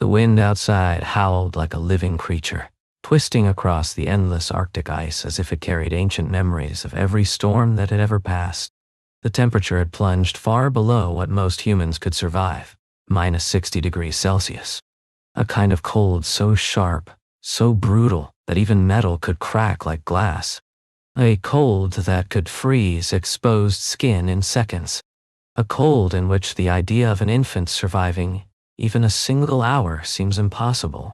The wind outside howled like a living creature, twisting across the endless Arctic ice as if it carried ancient memories of every storm that had ever passed. The temperature had plunged far below what most humans could survive, minus 60 degrees Celsius. A kind of cold so sharp, so brutal, that even metal could crack like glass. A cold that could freeze exposed skin in seconds. A cold in which the idea of an infant surviving even a single hour seems impossible.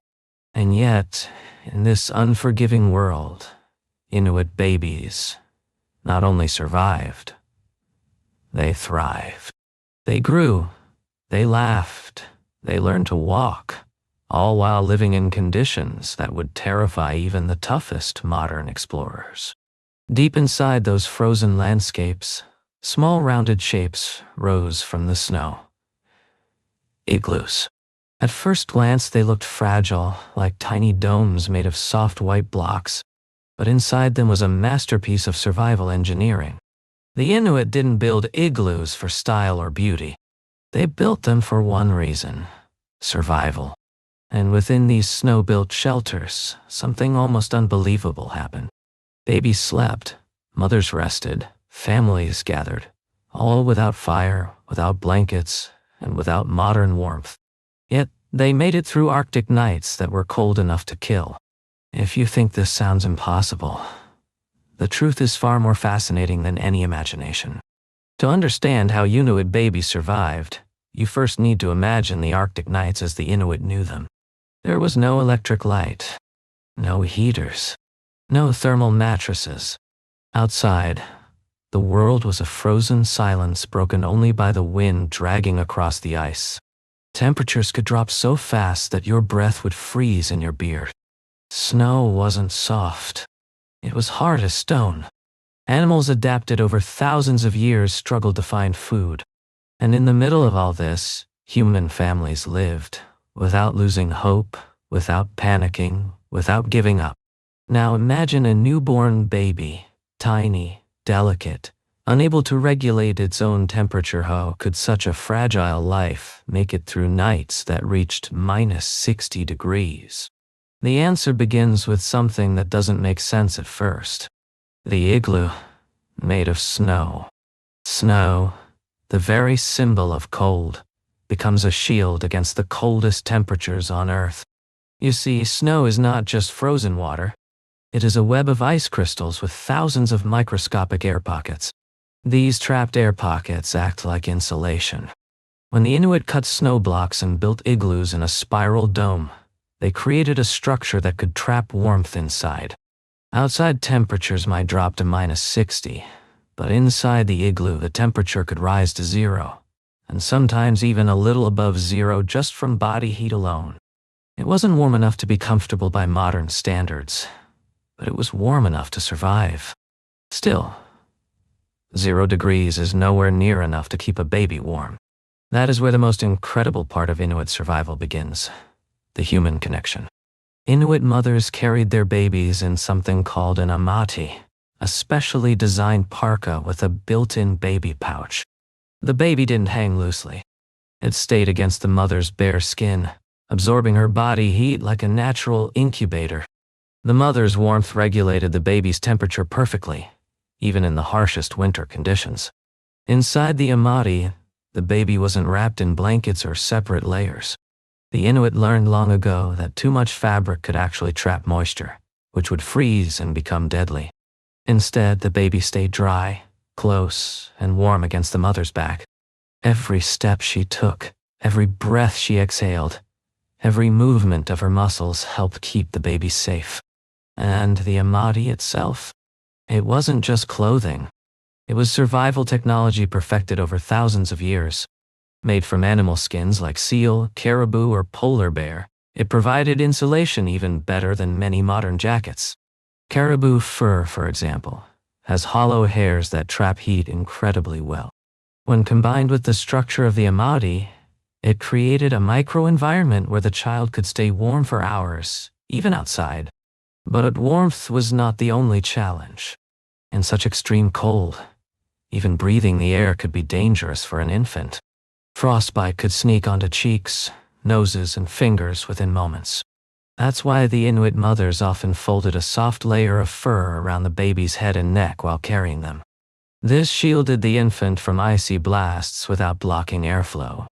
And yet, in this unforgiving world, Inuit babies not only survived, they thrived. They grew, they laughed, they learned to walk, all while living in conditions that would terrify even the toughest modern explorers. Deep inside those frozen landscapes, small rounded shapes rose from the snow. Igloos. At first glance, they looked fragile, like tiny domes made of soft white blocks, but inside them was a masterpiece of survival engineering. The Inuit didn't build igloos for style or beauty. They built them for one reason: survival. And within these snow-built shelters, something almost unbelievable happened. Babies slept, mothers rested, families gathered, all without fire, without blankets, and without modern warmth. Yet they made it through Arctic nights that were cold enough to kill. If you think this sounds impossible, the truth is far more fascinating than any imagination. To understand how Inuit babies survived, you first need to imagine the Arctic nights as the Inuit knew them. There was no electric light, no heaters, no thermal mattresses. Outside, the world was a frozen silence broken only by the wind dragging across the ice. Temperatures could drop so fast that your breath would freeze in your beard. Snow wasn't soft. It was hard as stone. Animals adapted over thousands of years struggled to find food. And in the middle of all this, human families lived, without losing hope, without panicking, without giving up. Now imagine a newborn baby, tiny, delicate, unable to regulate its own temperature. How could such a fragile life make it through nights that reached minus 60 degrees? The answer begins with something that doesn't make sense at first. The igloo, made of snow. Snow, the very symbol of cold, becomes a shield against the coldest temperatures on Earth. You see, snow is not just frozen water. It is a web of ice crystals with thousands of microscopic air pockets. These trapped air pockets act like insulation. When the Inuit cut snow blocks and built igloos in a spiral dome, they created a structure that could trap warmth inside. Outside temperatures might drop to minus 60, but inside the igloo the temperature could rise to 0, and sometimes even a little above 0 just from body heat alone. It wasn't warm enough to be comfortable by modern standards, but it was warm enough to survive. Still, 0 degrees is nowhere near enough to keep a baby warm. That is where the most incredible part of Inuit survival begins: the human connection. Inuit mothers carried their babies in something called an amauti, a specially designed parka with a built-in baby pouch. The baby didn't hang loosely. It stayed against the mother's bare skin, absorbing her body heat like a natural incubator. The mother's warmth regulated the baby's temperature perfectly, even in the harshest winter conditions. Inside the amauti, the baby wasn't wrapped in blankets or separate layers. The Inuit learned long ago that too much fabric could actually trap moisture, which would freeze and become deadly. Instead, the baby stayed dry, close, and warm against the mother's back. Every step she took, every breath she exhaled, every movement of her muscles helped keep the baby safe. And the amauti itself? It wasn't just clothing. It was survival technology perfected over thousands of years. Made from animal skins like seal, caribou, or polar bear, it provided insulation even better than many modern jackets. Caribou fur, for example, has hollow hairs that trap heat incredibly well. When combined with the structure of the amauti, it created a microenvironment where the child could stay warm for hours, even outside. But warmth was not the only challenge. In such extreme cold, even breathing the air could be dangerous for an infant. Frostbite could sneak onto cheeks, noses, and fingers within moments. That's why the Inuit mothers often folded a soft layer of fur around the baby's head and neck while carrying them. This shielded the infant from icy blasts without blocking airflow.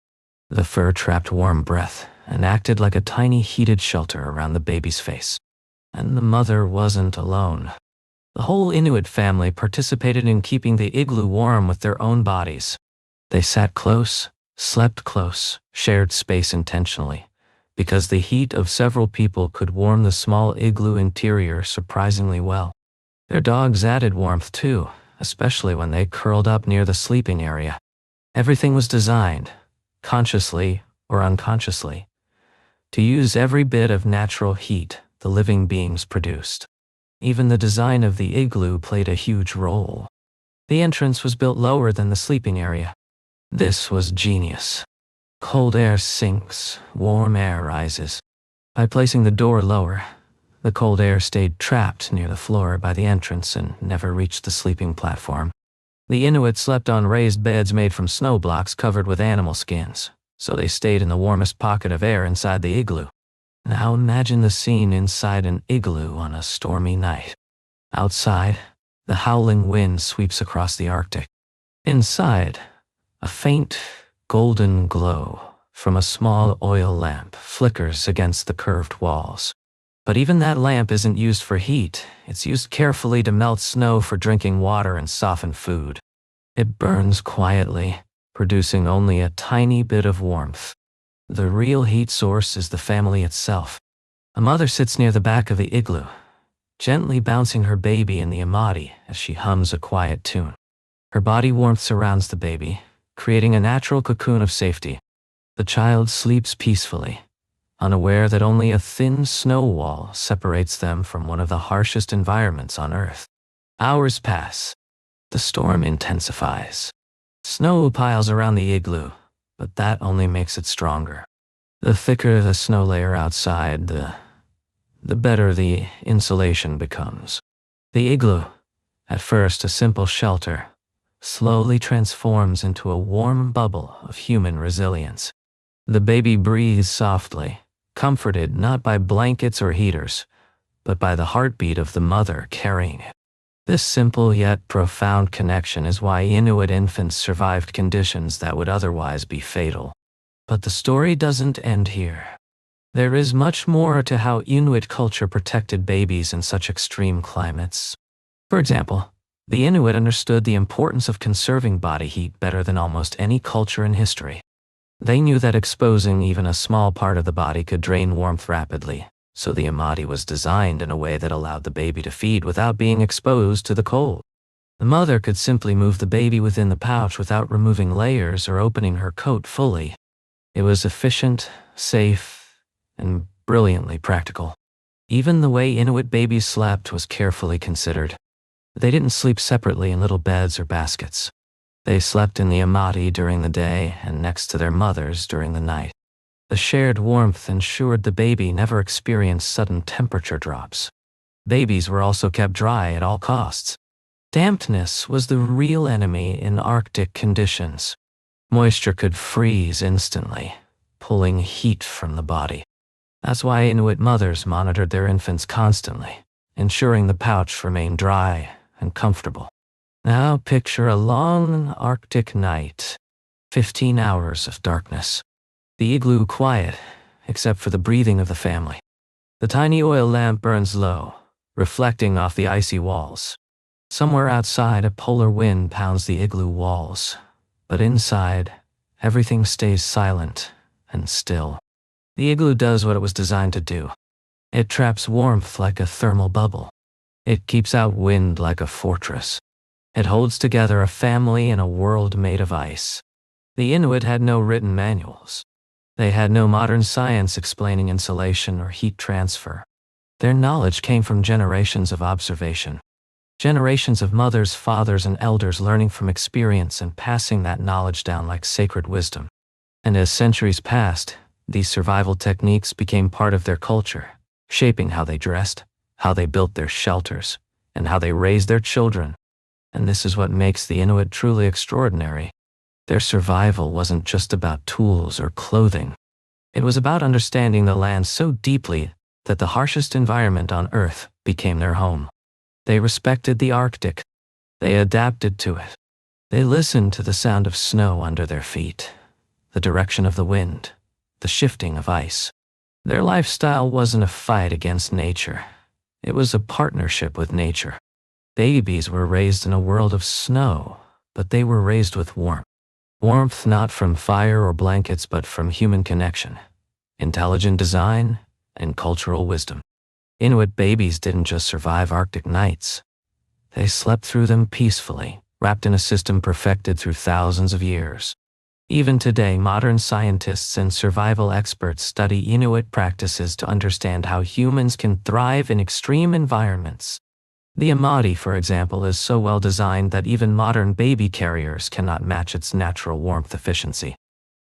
The fur trapped warm breath and acted like a tiny heated shelter around the baby's face. And the mother wasn't alone. The whole Inuit family participated in keeping the igloo warm with their own bodies. They sat close, slept close, shared space intentionally, because the heat of several people could warm the small igloo interior surprisingly well. Their dogs added warmth too, especially when they curled up near the sleeping area. Everything was designed, consciously or unconsciously, to use every bit of natural heat the living beings produced. Even the design of the igloo played a huge role. The entrance was built lower than the sleeping area. This was genius. Cold air sinks, warm air rises. By placing the door lower, the cold air stayed trapped near the floor by the entrance and never reached the sleeping platform. The Inuit slept on raised beds made from snow blocks covered with animal skins, so they stayed in the warmest pocket of air inside the igloo. Now imagine the scene inside an igloo on a stormy night. Outside, the howling wind sweeps across the Arctic. Inside, a faint, golden glow from a small oil lamp flickers against the curved walls. But even that lamp isn't used for heat. It's used carefully to melt snow for drinking water and soften food. It burns quietly, producing only a tiny bit of warmth. The real heat source is the family itself. A mother sits near the back of the igloo, gently bouncing her baby in the amauti as she hums a quiet tune. Her body warmth surrounds the baby, creating a natural cocoon of safety. The child sleeps peacefully, unaware that only a thin snow wall separates them from one of the harshest environments on Earth. Hours pass. The storm intensifies. Snow piles around the igloo, but that only makes it stronger. The thicker the snow layer outside, the better the insulation becomes. The igloo, at first a simple shelter, slowly transforms into a warm bubble of human resilience. The baby breathes softly, comforted not by blankets or heaters, but by the heartbeat of the mother carrying it. This simple yet profound connection is why Inuit infants survived conditions that would otherwise be fatal. But the story doesn't end here. There is much more to how Inuit culture protected babies in such extreme climates. For example, the Inuit understood the importance of conserving body heat better than almost any culture in history. They knew that exposing even a small part of the body could drain warmth rapidly, so the amauti was designed in a way that allowed the baby to feed without being exposed to the cold. The mother could simply move the baby within the pouch without removing layers or opening her coat fully. It was efficient, safe, and brilliantly practical. Even the way Inuit babies slept was carefully considered. They didn't sleep separately in little beds or baskets. They slept in the amauti during the day and next to their mothers during the night. The shared warmth ensured the baby never experienced sudden temperature drops. Babies were also kept dry at all costs. Dampness was the real enemy in Arctic conditions. Moisture could freeze instantly, pulling heat from the body. That's why Inuit mothers monitored their infants constantly, ensuring the pouch remained dry and comfortable. Now picture a long Arctic night, 15 hours of darkness. The igloo quiet, except for the breathing of the family. The tiny oil lamp burns low, reflecting off the icy walls. Somewhere outside, a polar wind pounds the igloo walls, but inside, everything stays silent and still. The igloo does what it was designed to do. It traps warmth like a thermal bubble. It keeps out wind like a fortress. It holds together a family in a world made of ice. The Inuit had no written manuals. They had no modern science explaining insulation or heat transfer. Their knowledge came from generations of observation. Generations of mothers, fathers, and elders learning from experience and passing that knowledge down like sacred wisdom. And as centuries passed, these survival techniques became part of their culture, shaping how they dressed, how they built their shelters, and how they raised their children. And this is what makes the Inuit truly extraordinary. Their survival wasn't just about tools or clothing. It was about understanding the land so deeply that the harshest environment on Earth became their home. They respected the Arctic. They adapted to it. They listened to the sound of snow under their feet, the direction of the wind, the shifting of ice. Their lifestyle wasn't a fight against nature. It was a partnership with nature. Babies were raised in a world of snow, but they were raised with warmth. Warmth not from fire or blankets, but from human connection, intelligent design, and cultural wisdom. Inuit babies didn't just survive Arctic nights. They slept through them peacefully, wrapped in a system perfected through thousands of years. Even today, modern scientists and survival experts study Inuit practices to understand how humans can thrive in extreme environments. The Amauti, for example, is so well designed that even modern baby carriers cannot match its natural warmth efficiency.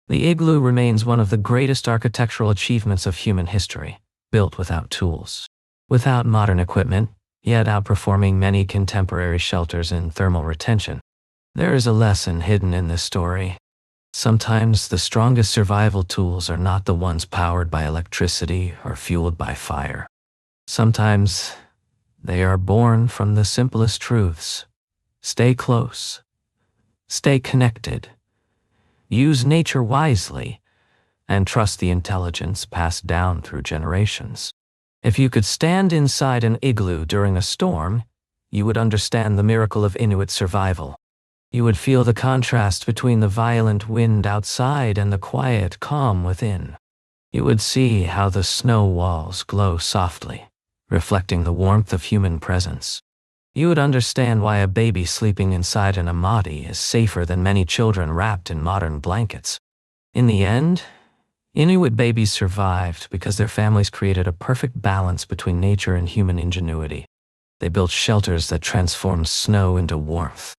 The igloo remains one of the greatest architectural achievements of human history, built without tools, without modern equipment, yet outperforming many contemporary shelters in thermal retention. There is a lesson hidden in this story. Sometimes the strongest survival tools are not the ones powered by electricity or fueled by fire. Sometimes they are born from the simplest truths. Stay close. Stay connected. Use nature wisely, and trust the intelligence passed down through generations. If you could stand inside an igloo during a storm, you would understand the miracle of Inuit survival. You would feel the contrast between the violent wind outside and the quiet calm within. You would see how the snow walls glow softly, reflecting the warmth of human presence. You would understand why a baby sleeping inside an amauti is safer than many children wrapped in modern blankets. In the end, Inuit babies survived because their families created a perfect balance between nature and human ingenuity. They built shelters that transformed snow into warmth.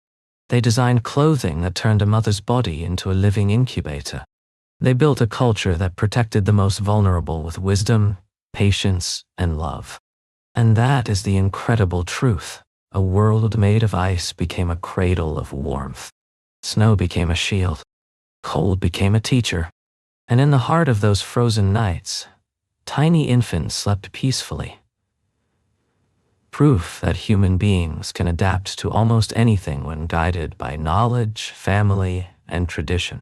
They designed clothing that turned a mother's body into a living incubator. They built a culture that protected the most vulnerable with wisdom, patience, and love. And that is the incredible truth. A world made of ice became a cradle of warmth. Snow became a shield. Cold became a teacher. And in the heart of those frozen nights, tiny infants slept peacefully. Proof that human beings can adapt to almost anything when guided by knowledge, family, and tradition.